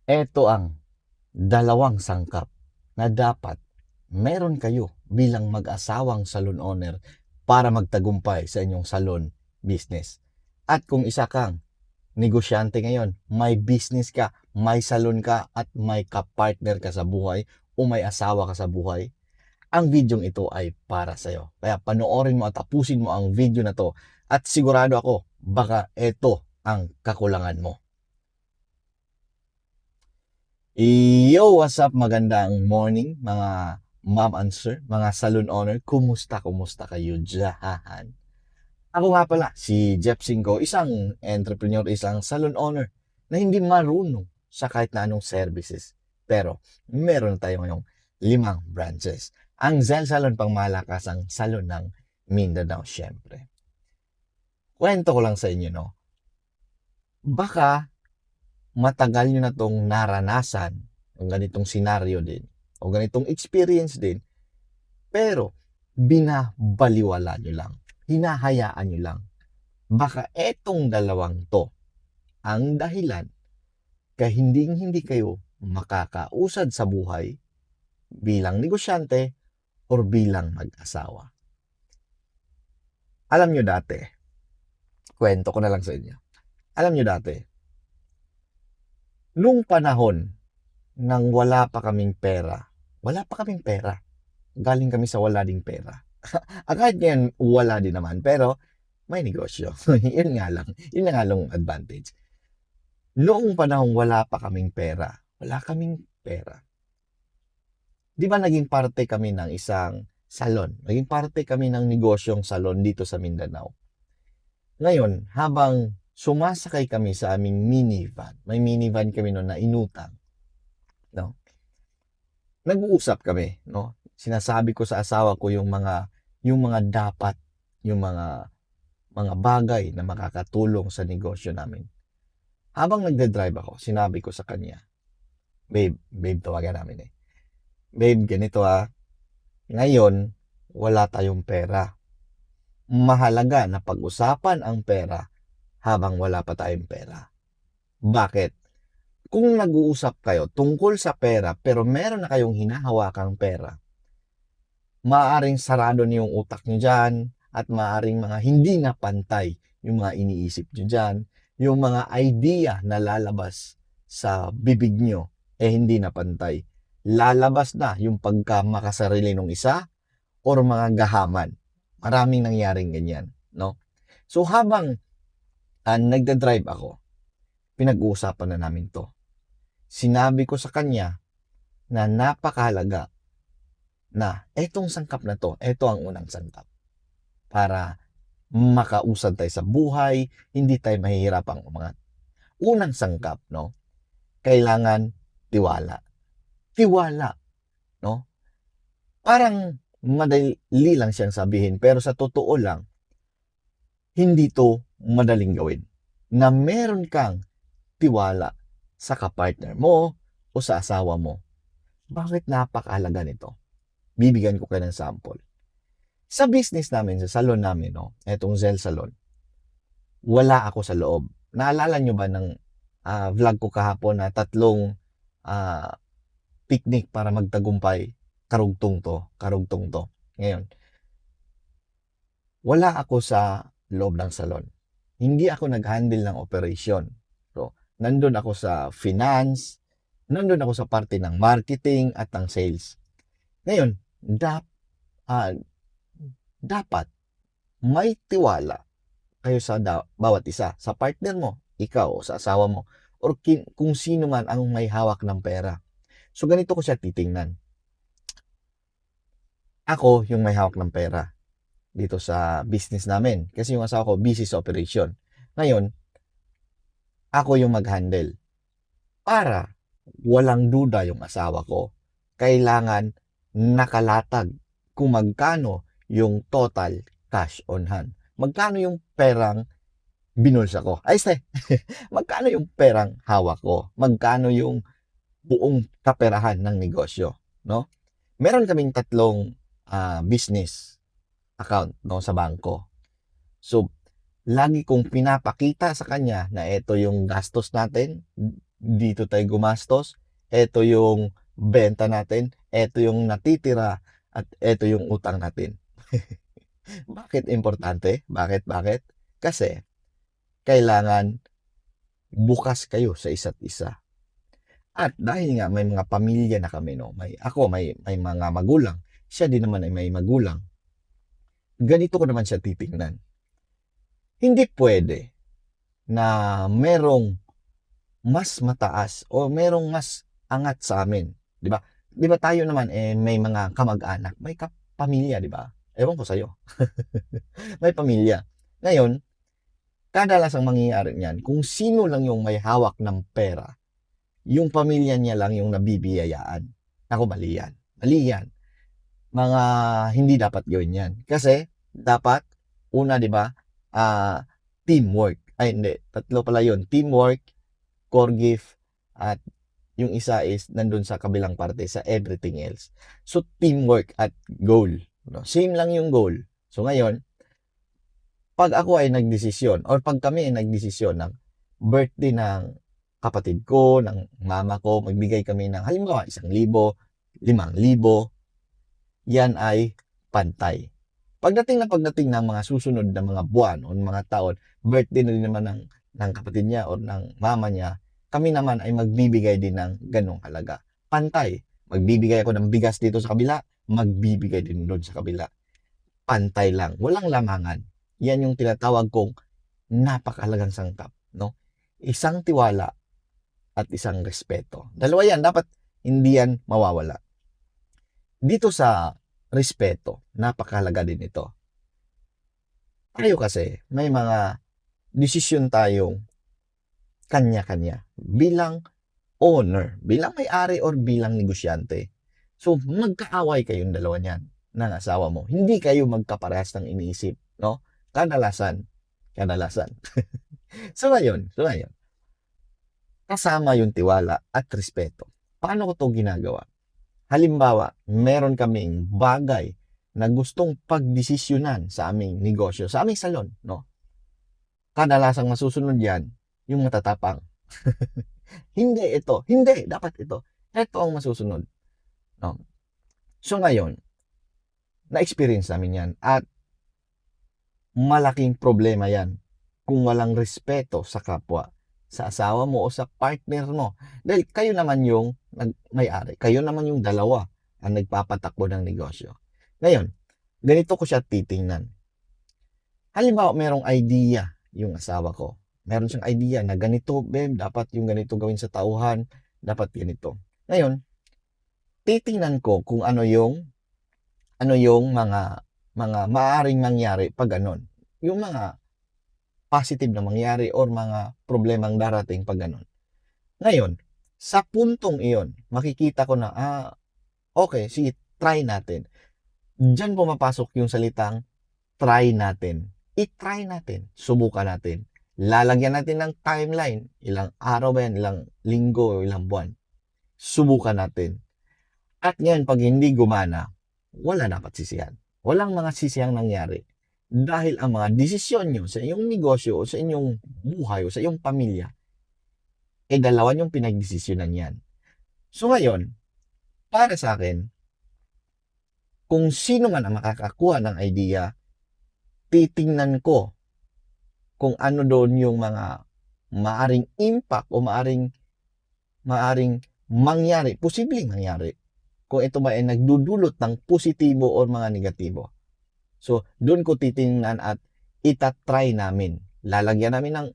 Eto ang dalawang sangkap na dapat meron kayo bilang mag-asawang salon owner para magtagumpay sa inyong salon business. At kung isa kang negosyante ngayon, may business ka, may salon ka, at may kapartner ka sa buhay o may asawa ka sa buhay, ang videong ito ay para sa'yo. Kaya panoorin mo at tapusin mo ang video na to at sigurado ako, baka ito ang kakulangan mo. What's up? Magandang morning mga ma'am and sir, mga salon owner. Kumusta kayo dyan? Ako nga pala, si Jeff Cinco, isang entrepreneur, isang salon owner na hindi marunong sa kahit na anong services. Pero meron tayo ngayong 5 branches. Ang Zel Salon, pang malakasang salon ng Mindanao, syempre. Kwento ko lang sa inyo, no? Baka matagal nyo na tong naranasan ang ganitong senaryo din o ganitong experience din, pero binabaliwala nyo lang, hinahayaan nyo lang. Baka etong dalawang to ang dahilan kaya hindi kayo makakausad sa buhay bilang negosyante or bilang mag-asawa. Alam nyo dati, kwento ko na lang sa inyo. Alam nyo dati, nung panahon nang wala pa kaming pera, galing kami sa wala ding pera. Kahit ngayon, wala din naman, pero may negosyo. Yun na nga lang advantage. Noong panahon wala pa kaming pera, di ba naging parte kami ng isang salon? Naging parte kami ng negosyong salon dito sa Mindanao. Ngayon, habang sumasakay kami sa aming minivan, may minivan kami noon na inutang, no? Nag-uusap kami, no? Sinasabi ko sa asawa ko yung mga dapat, yung mga bagay na makakatulong sa negosyo namin. Habang nagde-drive ako, sinabi ko sa kanya, babe tawagan namin eh. Babe, ganito ngayon, wala tayong pera. Mahalaga na pag-usapan ang pera habang wala pa tayong pera. Bakit? Kung nag-uusap kayo tungkol sa pera pero meron na kayong hinahawakang pera, maaaring sarado niyo yung utak niyo dyan at maaaring mga hindi na pantay yung mga iniisip niyo dyan, yung mga idea na lalabas sa bibig niyo hindi na pantay. Lalabas na yung pagkamakasarili ng isa or mga gahaman. Maraming nangyaring ganyan, no? So habang nagda-drive ako, pinag-uusapan na namin to. Sinabi ko sa kanya na napakahalaga na etong sangkap na to, eto ang unang sangkap. Para makausad tayo sa buhay, hindi tayo mahihirapang umangat. Unang sangkap, no? Kailangan tiwala. Tiwala, no? Parang madali lang siyang sabihin, pero sa totoo lang, hindi to madaling gawin. Na meron kang tiwala sa kapartner mo o sa asawa mo. Bakit napakahalaga nito? Bibigyan ko kayo ng sample. Sa business namin, sa salon namin, no, etong Zel Salon, wala ako sa loob. Naalala nyo ba ng vlog ko kahapon na 3 picnic para magtagumpay? Karugtong to. Ngayon, wala ako sa loob ng salon. Hindi ako nag-handle ng operation. So, nandun ako sa finance, nandun ako sa parte ng marketing at ng sales. Ngayon, dapat may tiwala kayo sa bawat isa. Sa partner mo, ikaw, o sa asawa mo, or kung sino man ang may hawak ng pera. So, ganito ko siya titingnan. Ako yung may hawak ng pera dito sa business namin. Kasi yung asawa ko, busy sa operation. Ngayon, ako yung mag-handle. Para walang duda yung asawa ko, kailangan nakalatag kung magkano yung total cash on hand. Magkano yung perang binulsa ko? Magkano yung perang hawak ko? Magkano yung buong kaperahan ng negosyo? No? Meron kaming 3 business account, no, sa bangko. So, lagi kong pinapakita sa kanya na ito yung gastos natin, dito tayo gumastos, eto yung benta natin, eto yung natitira, at eto yung utang natin. Bakit importante? Bakit? Kasi kailangan bukas kayo sa isa't isa. At dahil nga may mga pamilya na kami, no, may mga magulang, siya din naman ay may magulang. Ganito ko naman siya titingnan. Hindi pwede na merong mas mataas o merong mas angat sa amin, 'di ba? 'Di ba tayo naman may mga kamag-anak, may pamilya, 'di ba? Ewan ko sa iyo. May pamilya. Ngayon, kadalasang mangyayari niyan, kung sino lang yung may hawak ng pera, yung pamilya niya lang yung nabibiyayaan. Naku, mali yan. Mali yan. Mga hindi dapat gawin yan. Kasi, dapat, una, di ba, teamwork. Ay, hindi. Tatlo pala yun. Teamwork, core gift, at yung isa is nandun sa kabilang parte, sa everything else. So, teamwork at goal. No? Same lang yung goal. So, ngayon, pag ako ay nagdesisyon, or pag kami ay nagdesisyon ng birthday ng kapatid ko, ng mama ko, magbigay kami ng halimbawa 1,000, 5,000, yan ay pantay. Pagdating ng mga susunod na mga buwan o mga taon, birthday na din naman ng kapatid niya o ng mama niya, kami naman ay magbibigay din ng ganong halaga. Pantay. Magbibigay ako ng bigas dito sa kabila, magbibigay din doon sa kabila. Pantay lang. Walang lamangan. Yan yung tinatawag kong napakahalagang sangkap. No? Isang tiwala at isang respeto. Dalawa yan. Dapat hindi yan mawawala. Dito sa respeto, napakahalaga din ito. Tayo kasi, may mga desisyon tayong kanya-kanya bilang owner, bilang may-ari or bilang negosyante. So, magkaaway kayong dalawa niyan ng asawa mo. Hindi kayo magkaparehas ng iniisip, no? Kadalasan. So ngayon, kasama yung tiwala at respeto. Paano ko to ginagawa? Halimbawa, meron kaming bagay na gustong pagdesisyonan sa aming negosyo, sa aming salon, no? Kadalasang masusunod yan, yung matatapang. Hindi, dapat ito. Ito ang masusunod. No? So ngayon, na-experience namin yan at malaking problema yan kung walang respeto sa kapwa, sa asawa mo o sa partner mo. Dahil kayo naman yung may-ari, kayo naman yung dalawa ang nagpapatakbo ng negosyo. Ngayon, ganito ko siya titingnan. Halimbawa, merong idea yung asawa ko. Meron siyang idea na ganito, babe, dapat yung ganito gawin sa tauhan, dapat ganito. Ngayon, titingnan ko kung ano yung mga maaaring mangyari pag ganon. Yung mga positive na mangyari or mga problemang darating pag ganon. Ngayon, sa puntong iyon, makikita ko na, okay, sige, try natin. Diyan pumapasok yung salitang try natin. I-try natin. Subukan natin. Lalagyan natin ng timeline. Ilang araw ba yan? Ilang linggo o ilang buwan. Subukan natin. At ngayon, pag hindi gumana, wala dapat sisihan. Walang mga sisihang nangyari. Dahil ang mga desisyon nyo sa inyong negosyo o sa inyong buhay o sa iyong pamilya, dalawa yung pinagdesisyonan yan. So ngayon, para sa akin, kung sino man ang makakakuha ng idea, titingnan ko kung ano doon yung mga maaring impact o maaring mangyari, posibleng mangyari. Kung ito ba ay nagdudulot ng positibo o mga negatibo. So, doon ko titingnan at itatry namin. Lalagyan namin ng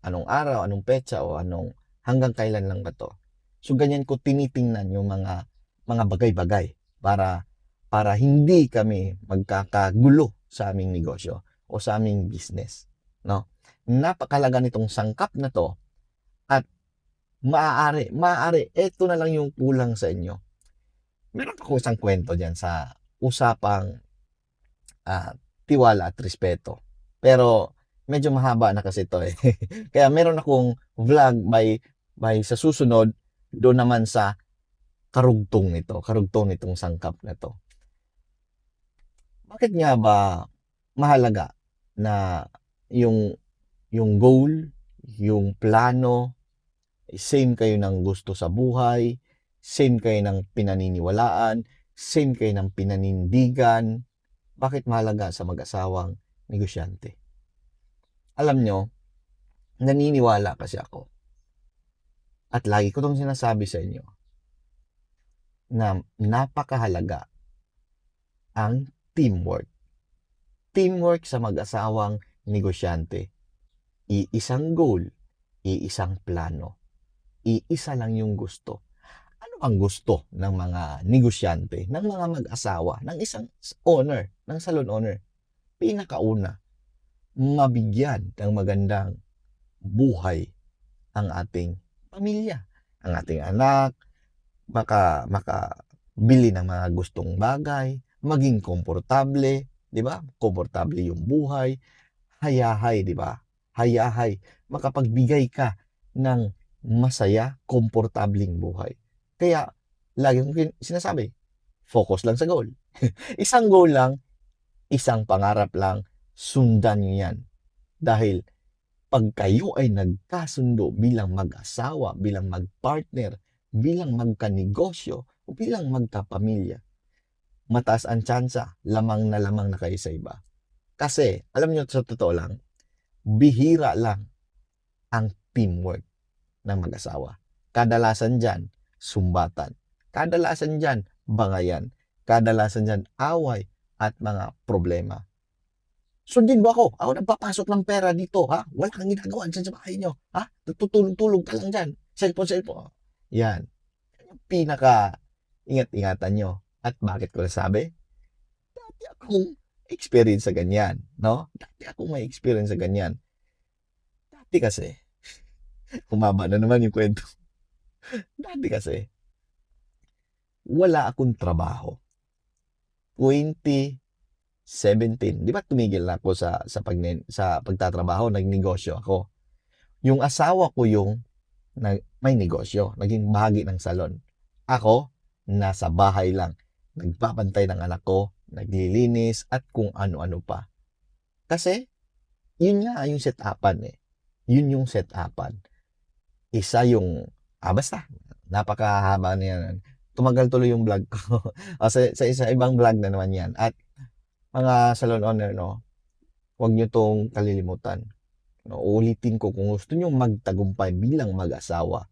anong araw, anong petsa, o hanggang kailan lang ba to. So, ganyan ko tinitingnan yung mga bagay-bagay para hindi kami magkakagulo sa aming negosyo o sa aming business. No? Napakalaga nitong sangkap na to at maaari, ito na lang yung kulang sa inyo. Meron ako isang kwento dyan sa usapang tiwala at respeto. Pero medyo mahaba na kasi ito eh. Kaya meron akong vlog by sa susunod doon naman sa karugtong nitong sangkap na to. Bakit nga ba mahalaga na yung goal, yung plano, same kayo ng gusto sa buhay, same kayo ng pinaniniwalaan, same kayo ng pinanindigan. Bakit mahalaga sa mag-asawang negosyante? Alam nyo, naniniwala kasi ako. At lagi ko itong sinasabi sa inyo na napakahalaga ang teamwork. Teamwork sa mag-asawang negosyante. Iisang goal, iisang plano. Iisa lang yung gusto. Ano ang gusto ng mga negosyante, ng mga mag-asawa, ng isang owner, ng salon owner? Pinakauna, mabigyan ng magandang buhay ang ating pamilya, ang ating anak, makabili ng mga gustong bagay, maging komportable, di ba? Komportable yung buhay, hayahay, di ba? Hayahay, makapagbigay ka ng masaya, komportabling buhay. Kaya, lagi kong sinasabi, focus lang sa goal. Isang goal lang, isang pangarap lang, sundan nyo yan. Dahil, pag kayo ay nagkasundo bilang mag-asawa, bilang mag-partner, bilang magkanegosyo, o bilang magkapamilya, mataas ang tsansa, lamang na kayo sa iba. Kasi, alam nyo, sa totoo lang, bihira lang ang teamwork ng mag-asawa. Kadalasan dyan, sumbatan. Kadalasan dyan, bangayan. Kadalasan dyan, away at mga problema. Sundin mo ako. Ako nagpapasok ng pera dito, ha? Wala kang ginagawa dyan sa bahay nyo, ha? Tutulog-tulog ka lang dyan. Cellphone. Yan. Pinaka ingat-ingatan nyo. At bakit ko nasabi? Dati akong experience sa ganyan, no? Dati akong may experience sa ganyan. Dati kasi, humaba na naman yung kwento. Dati kasi, wala akong trabaho. 2017, di ba tumigil na ako sa pagtatrabaho, nagnegosyo ako. Yung asawa ko yung may negosyo, naging bahagi ng salon. Ako, nasa bahay lang, nagbabantay ng anak ko, naglilinis, at kung ano-ano pa. Kasi, yun nga yung set-upan eh. Yun yung set-upan. Isa yung, basta, napakahaba niyan. Tumagal tuloy yung vlog ko. sa ibang vlog na naman yan. At mga salon owner, no, huwag nyo tong kalilimutan. No, ulitin ko, kung gusto nyo magtagumpay bilang mag-asawa,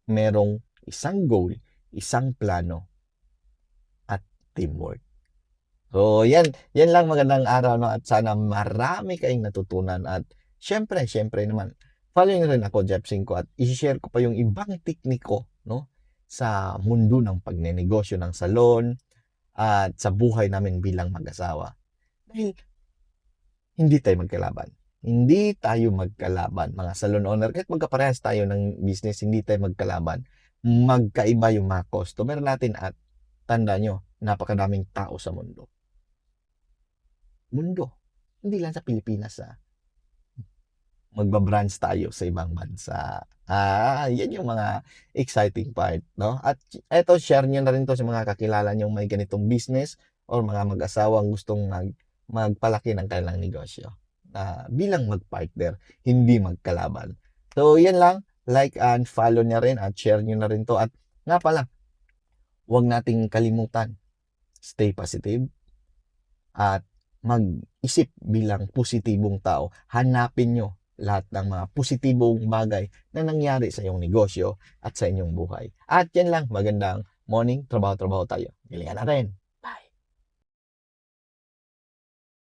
merong isang goal, isang plano, at teamwork. So, yan lang, magandang araw, no, at sana marami kayong natutunan. At syempre naman, follow nyo rin ako, Jeff Cinco, at i-share ko pa yung ibang tekniko, no, sa mundo ng pagnenegosyo ng salon at sa buhay namin bilang mag-asawa. Dahil hindi tayo magkalaban. Hindi tayo magkalaban, mga salon owner. Kahit magkaparehas tayo ng business, hindi tayo magkalaban. Magkaiba yung mga customer natin at tanda nyo, napakadaming tao sa mundo. Hindi lang sa Pilipinas, magbabranch tayo sa ibang bansa. Yan yung mga exciting part, no? At eto, share nyo na rin to sa mga kakilala nyo may ganitong business or mga mag-asawang gustong magpalaki ng kanilang negosyo. Bilang mag-partner, hindi magkalaban. So, yan lang. Like and follow nyo rin at share nyo na rin to. At nga pala, huwag nating kalimutan, stay positive at mag-isip bilang positibong tao. Hanapin nyo lahat ng mga positibong bagay na nangyari sa iyong negosyo at sa inyong buhay. At yan lang, magandang morning, trabaho tayo. Galingan natin.